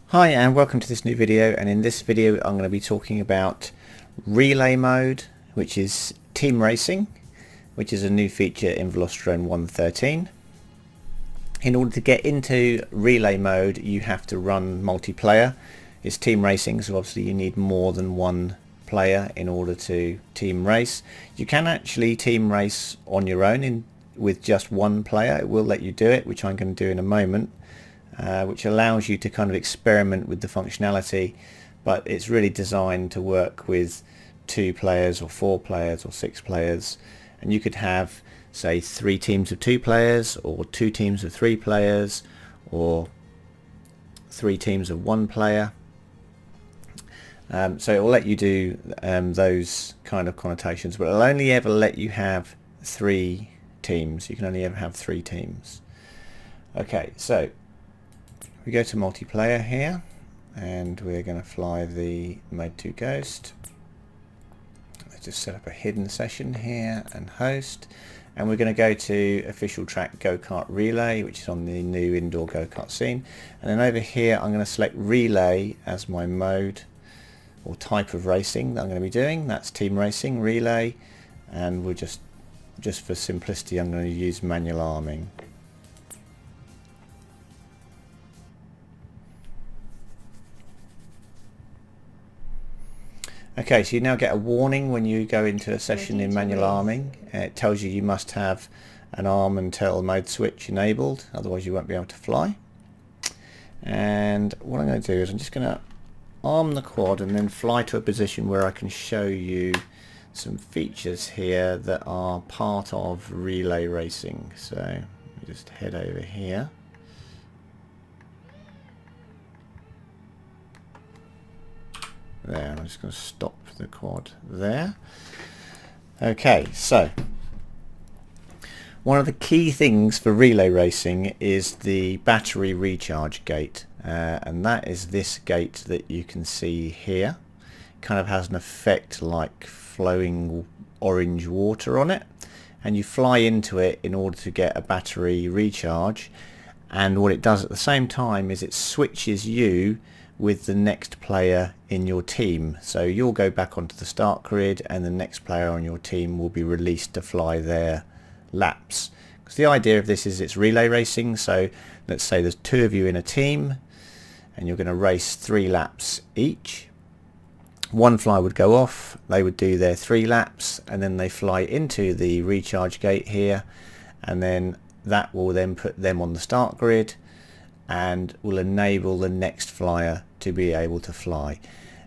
Hi and welcome to this new video, and in this video I'm going to be talking about relay mode, which is team racing, which is a new feature in VelociDrone 1.13. In order to get into relay mode you have to run multiplayer. It's team racing, so obviously you need more than one player in order to team race. You can actually team race on your own with just one player. It will let you do it, which I'm going to do in a moment. Which allows you to kind of experiment with the functionality, but it's really designed to work with 2 players or 4 players or 6 players, and you could have, say, 3 teams of 2 players or 2 teams of 3 players or 3 teams of 1 player. So it will let you do those kind of connotations, but it'll only ever let you have 3 teams. You can only ever have 3 teams. Okay, so we go to multiplayer here, and we're going to fly the Mode 2 Ghost. Let's just set up a hidden session here and host, and we're going to go to official track go-kart relay, which is on the new indoor go-kart scene. And then over here I'm going to select relay as my mode or type of racing that I'm going to be doing. That's team racing relay, and we'll just for simplicity I'm going to use manual arming. Okay, so you now get a warning when you go into a session in manual arming. It tells you must have an arm and tail mode switch enabled, otherwise you won't be able to fly. And what I'm going to do is I'm just going to arm the quad and then fly to a position where I can show you some features here that are part of relay racing. So let me just head over here. There, I'm just going to stop the quad there. Okay, so one of the key things for relay racing is the battery recharge gate, and that is this gate that you can see here. It kind of has an effect like flowing orange water on it, and you fly into it in order to get a battery recharge, and what it does at the same time is it switches you with the next player in your team. So you'll go back onto the start grid and the next player on your team will be released to fly their laps. Because the idea of this is it's relay racing, so let's say there's 2 of you in a team and you're going to race 3 laps each. One flyer would go off, they would do their 3 laps, and then they fly into the recharge gate here, and then that will then put them on the start grid and will enable the next flyer to be able to fly.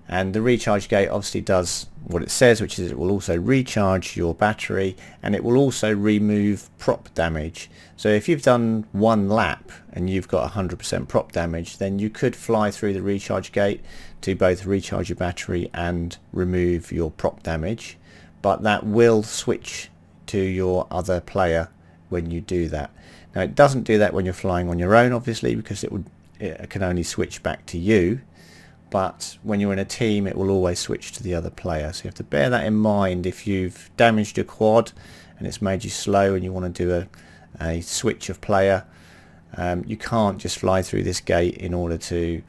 And the recharge gate obviously does what it says, which is it will also recharge your battery, and it will also remove prop damage. So if you've done 1 lap and you've got 100% prop damage, then you could fly through the recharge gate to both recharge your battery and remove your prop damage, but that will switch to your other player when you do that. Now it doesn't do that when you're flying on your own, obviously, because it can only switch back to you, but when you're in a team it will always switch to the other player. So you have to bear that in mind if you've damaged your quad and it's made you slow and you want to do a switch of player. You can't just fly through this gate in order to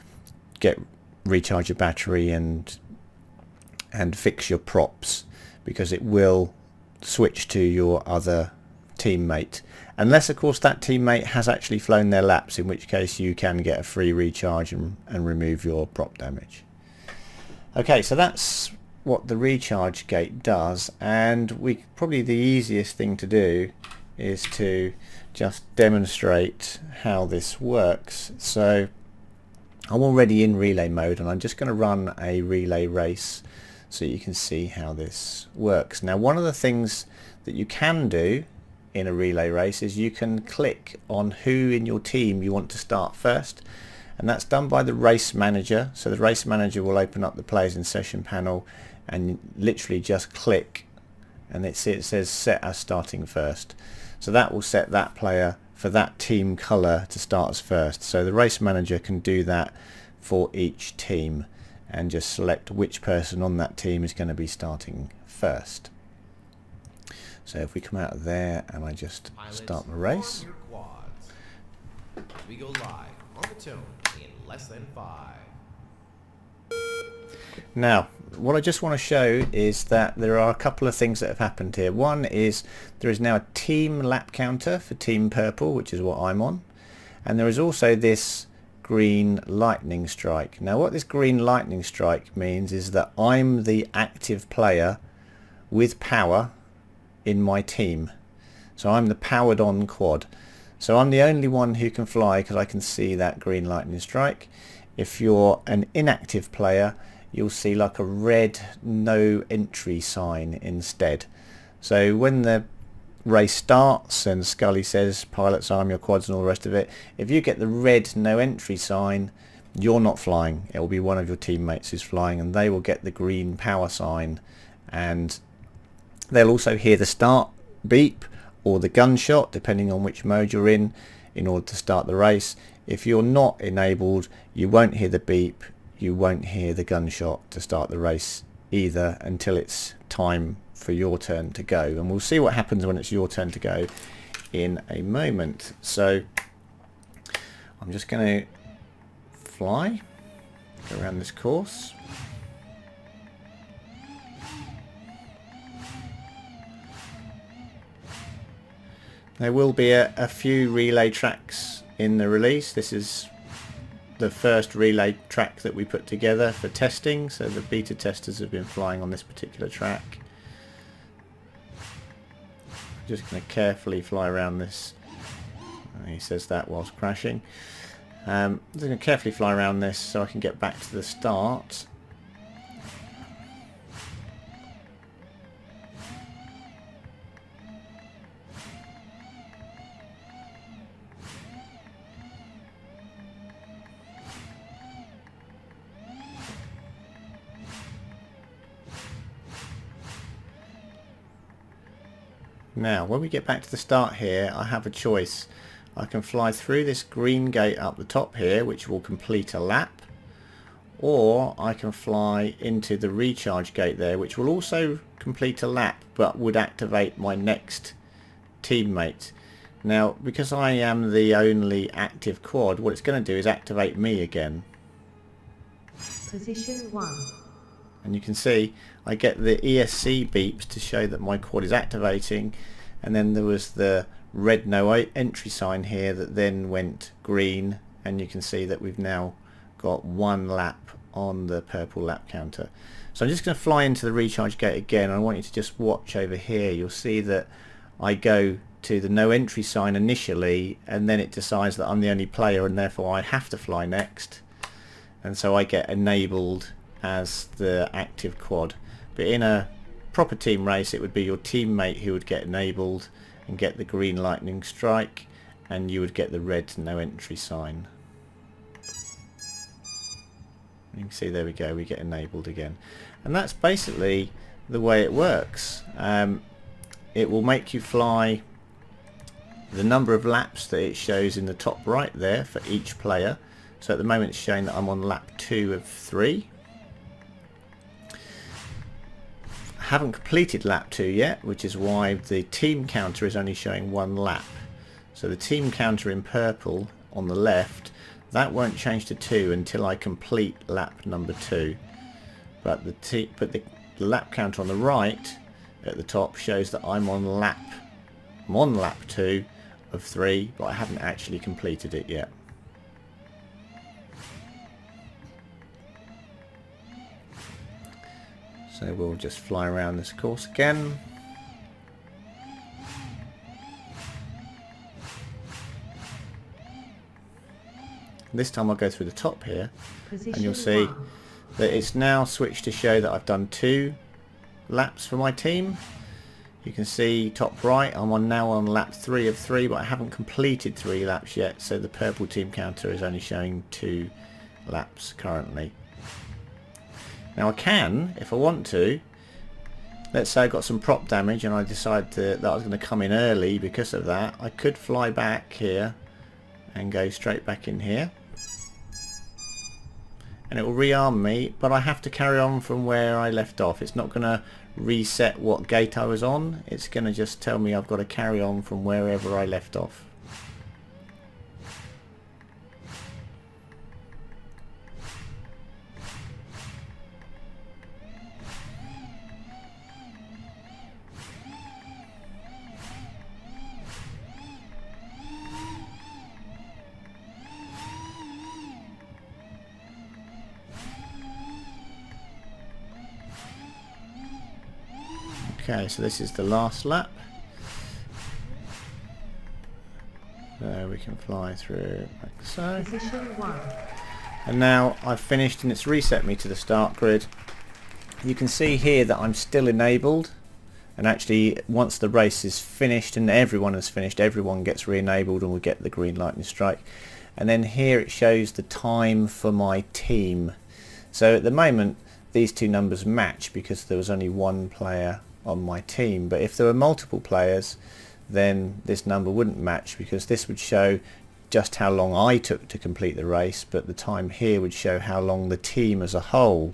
recharge your battery and fix your props, because it will switch to your other teammate, unless of course that teammate has actually flown their laps, in which case you can get a free recharge and remove your prop damage. Okay, so that's what the recharge gate does, and probably the easiest thing to do is to just demonstrate how this works. So I'm already in relay mode and I'm just going to run a relay race so you can see how this works. Now, one of the things that you can do in a relay race is you can click on who in your team you want to start first, and that's done by the race manager. So the race manager will open up the players in session panel and literally just click, and it says set as starting first. So that will set that player for that team color to start as first. So the race manager can do that for each team and just select which person on that team is going to be starting first. So if we come out of there and I just start the race. We go live on the tone in less than 5. Now, what I just want to show is that there are a couple of things that have happened here. One is there is now a team lap counter for Team Purple, which is what I'm on. And there is also this green lightning strike. Now what this green lightning strike means is that I'm the active player with power in my team. So I'm the powered on quad. So I'm the only one who can fly because I can see that green lightning strike. If you're an inactive player, you'll see like a red no entry sign instead. So when the race starts and Scully says pilots arm your quads and all the rest of it, if you get the red no entry sign, you're not flying. It will be one of your teammates who's flying, and they will get the green power sign, and they'll also hear the start beep or the gunshot depending on which mode you're in order to start the race. If you're not enabled, you won't hear the beep, you won't hear the gunshot to start the race either until it's time for your turn to go, and we'll see what happens when it's your turn to go in a moment. So I'm just going to fly, go around this course. There will be a few relay tracks in the release. This is the first relay track that we put together for testing, so the beta testers have been flying on this particular track. Just going to carefully fly around this. He says that whilst crashing. I'm just going to carefully fly around this so I can get back to the start. Now when we get back to the start here, I have a choice. I can fly through this green gate up the top here, which will complete a lap, or I can fly into the recharge gate there, which will also complete a lap but would activate my next teammate. Now because I am the only active quad, what it's going to do is activate me again. Position 1. And you can see I get the ESC beeps to show that my quad is activating, and then there was the red no entry sign here that then went green, and you can see that we've now got one lap on the purple lap counter. So I'm just going to fly into the recharge gate again. I want you to just watch over here. You'll see that I go to the no entry sign initially, and then it decides that I'm the only player and therefore I have to fly next, and so I get enabled as the active quad. But in a proper team race it would be your teammate who would get enabled and get the green lightning strike, and you would get the red no entry sign. You can see there we go, we get enabled again, and that's basically the way it works. It will make you fly the number of laps that it shows in the top right there for each player. So at the moment it's showing that I'm on lap 2 of 3. I haven't completed lap 2 yet, which is why the team counter is only showing 1 lap. So the team counter in purple on the left, that won't change to 2 until I complete lap number 2. But the lap counter on the right at the top shows that I'm on lap 2 of 3, but I haven't actually completed it yet. So we'll just fly around this course again. This time I'll go through the top here, and you'll see that it's now switched to show that I've done 2 laps for my team. You can see top right, I'm now on lap 3 of 3, but I haven't completed 3 laps yet, so the purple team counter is only showing 2 laps currently. Now I can, if I want to, let's say I got some prop damage and I decide that I was going to come in early because of that, I could fly back here and go straight back in here, and it will rearm me, but I have to carry on from where I left off. It's not going to reset what gate I was on, it's going to just tell me I've got to carry on from wherever I left off. Okay, so this is the last lap. So we can fly through like so. Position 1. And now I've finished and it's reset me to the start grid. You can see here that I'm still enabled, and actually once the race is finished and everyone has finished, everyone gets re-enabled and we get the green lightning strike. And then here it shows the time for my team. So at the moment these two numbers match because there was only one player on my team, but if there were multiple players then this number wouldn't match, because this would show just how long I took to complete the race, but the time here would show how long the team as a whole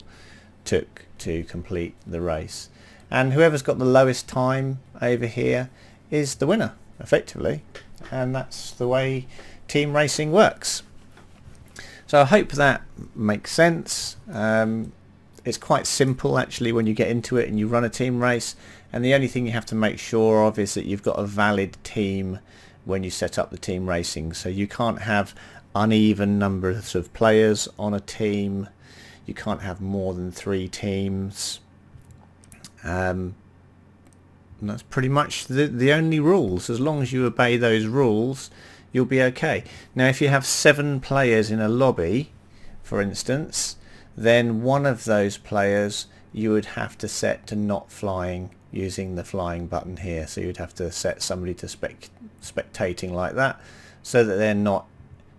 took to complete the race. And whoever's got the lowest time over here is the winner, effectively. And that's the way team racing works. So I hope that makes sense. It's quite simple actually when you get into it and you run a team race, and the only thing you have to make sure of is that you've got a valid team when you set up the team racing. So you can't have uneven numbers of players on a team, you can't have more than 3 teams, and that's pretty much the only rules. As long as you obey those rules you'll be okay. Now if you have 7 players in a lobby, for instance, then one of those players you would have to set to not flying using the flying button here. So you'd have to set somebody to spectating like that, so that they're not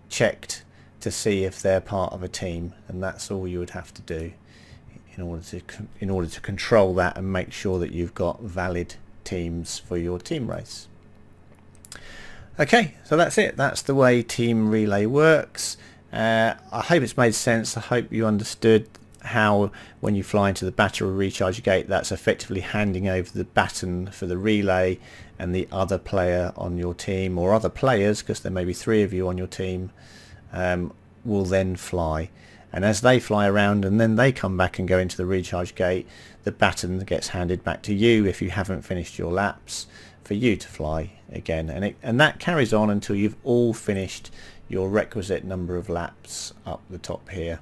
checked to see if they're part of a team, and that's all you would have to do in order to control that and make sure that you've got valid teams for your team race. Okay, so that's it. That's the way Team Relay works. I hope it's made sense. I hope you understood how when you fly into the battery recharge gate, that's effectively handing over the baton for the relay, and the other player on your team, or other players, because there may be 3 of you on your team, will then fly. And as they fly around and then they come back and go into the recharge gate, the baton gets handed back to you if you haven't finished your laps, for you to fly again. And that carries on until you've all finished your requisite number of laps up the top here.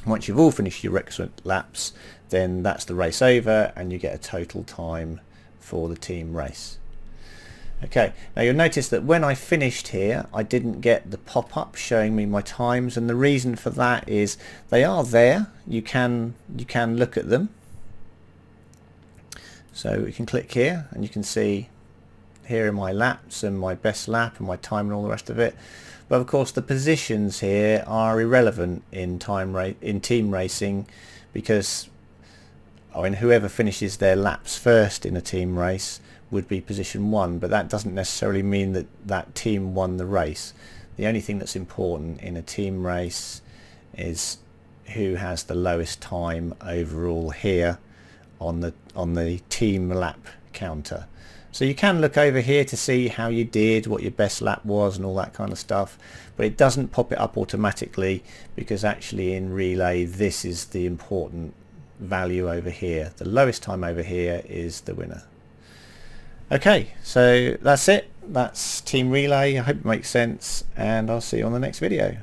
Once you've all finished your requisite laps, then that's the race over and you get a total time for the team race. Okay, now you'll notice that when I finished here I didn't get the pop-up showing me my times, and the reason for that is they are there. You can look at them. So we can click here and you can see here are my laps and my best lap and my time and all the rest of it. But of course the positions here are irrelevant in team racing, because whoever finishes their laps first in a team race would be position 1, but that doesn't necessarily mean that that team won the race. The only thing that's important in a team race is who has the lowest time overall here on the team lap counter. So you can look over here to see how you did, what your best lap was and all that kind of stuff, but it doesn't pop it up automatically, because actually in relay this is the important value over here. The lowest time over here is the winner. Okay, so that's it. That's Team Relay. I hope it makes sense, and I'll see you on the next video.